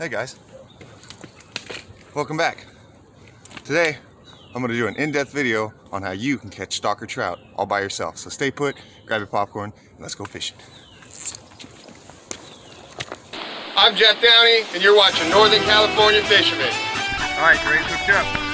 Hey guys, welcome back. Today I'm going to do an in-depth video on how you can catch stalker trout all by yourself. So stay put, grab your popcorn, and let's go fishing. I'm Jeff Downey and you're watching Northern California Fishermen. Alright, great, hooked up.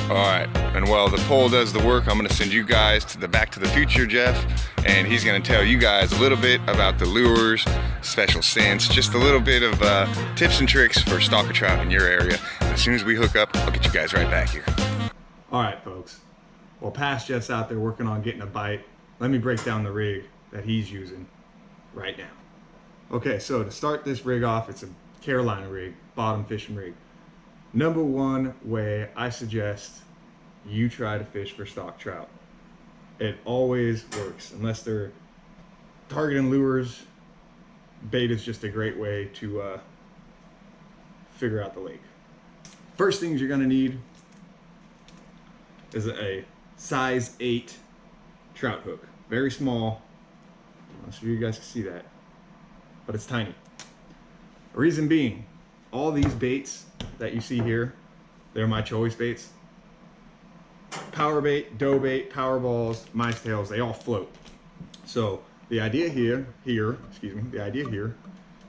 Alright, and while the pole does the work, I'm going to send you guys to the Back to the Future Jeff, and he's going to tell you guys a little bit about the lures, special scents, just a little bit of tips and tricks for stalker trout in your area. And as soon as we hook up, I'll get you guys right back here. Alright folks, well past Jeff's out there working on getting a bite, let me break down the rig that he's using right now. Okay, so to start this rig off, it's a Carolina rig, bottom fishing rig. Number one way I suggest you try to fish for stock trout. It always works, unless they're targeting lures. Bait is just a great way to figure out the lake. First things you're gonna need is a size 8 trout hook. Very small. I'm not sure you guys can see that, but it's tiny. The reason being, all these baits that you see here, they're my choice baits. Power bait, dough bait, power balls, mice tails, they all float. So the idea here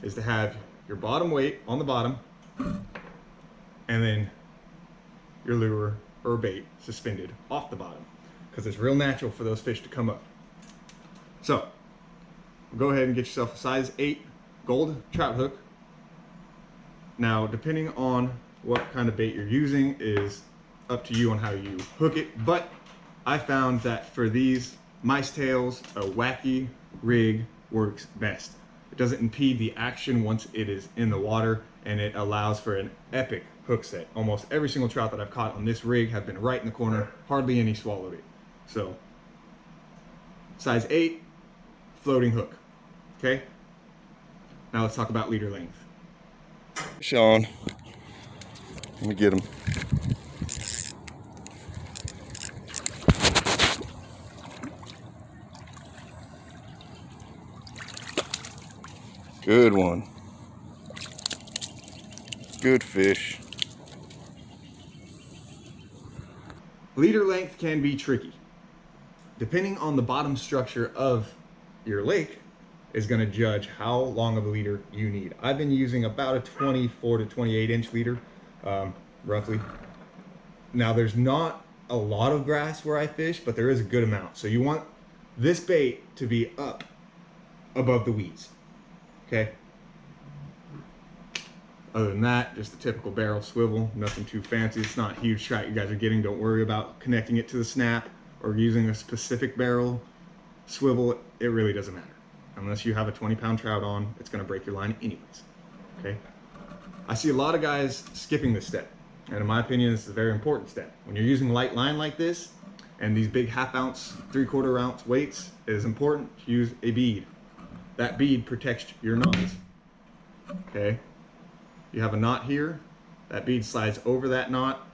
is to have your bottom weight on the bottom and then your lure or bait suspended off the bottom, because it's real natural for those fish to come up. So go ahead and get yourself a size 8 gold trout hook. Now, depending on what kind of bait you're using is up to you on how you hook it, but I found that for these mice tails, a wacky rig works best. It doesn't impede the action once it is in the water, and it allows for an epic hook set. Almost every single trout that I've caught on this rig have been right in the corner, hardly any swallow bait. So, size 8, floating hook, okay? Now let's talk about leader length. Sean, let me get him. Good one. Good fish. Leader length can be tricky. Depending on the bottom structure of your lake is going to judge how long of a leader you need. I've been using about a 24 to 28 inch leader, roughly. Now there's not a lot of grass where I fish, but there is a good amount. So you want this bait to be up above the weeds, okay? Other than that, just a typical barrel swivel, nothing too fancy. It's not a huge trout you guys are getting. Don't worry about connecting it to the snap or using a specific barrel swivel. It really doesn't matter. Unless you have a 20-pound trout on, it's gonna break your line anyways, okay? I see a lot of guys skipping this step, and in my opinion, this is a very important step. When you're using light line like this, and these big 1/2 ounce, 3/4 ounce weights, it is important to use a bead. That bead protects your knots, okay? You have a knot here, that bead slides over that knot,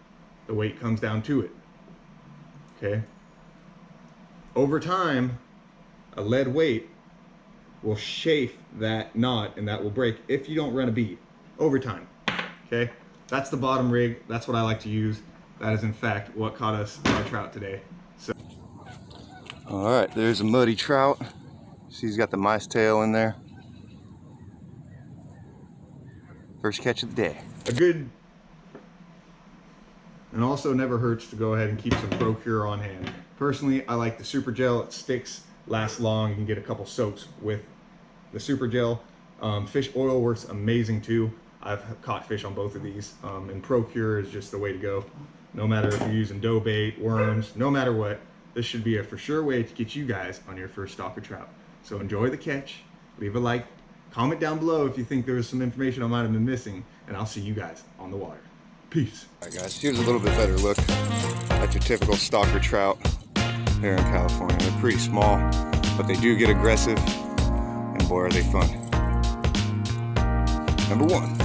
the weight comes down to it, okay? Over time, a lead weight will chafe that knot, and that will break if you don't run a bead over time, okay? That's the bottom rig. That's what I like to use. That is in fact what caught us our trout today. So, All right, there's a muddy trout. See, he's got the mice tail in there. First catch of the day. a good, and also never hurts to go ahead and keep some Procure on hand. Personally, I like the super gel. It sticks, lasts long. You can get a couple soaks with the super gel. Fish oil works amazing too. I've caught fish on both of these, and Procure is just the way to go. No matter if you're using dough bait, worms, no matter what, this should be a for sure way to get you guys on your first stalker trout. So enjoy the catch, leave a like, comment down below if you think there was some information I might have been missing, and I'll see you guys on the water. Peace. Alright guys, here's a little bit better look at your typical stalker trout here in California. They're pretty small, but they do get aggressive, and boy are they fun. Number 1.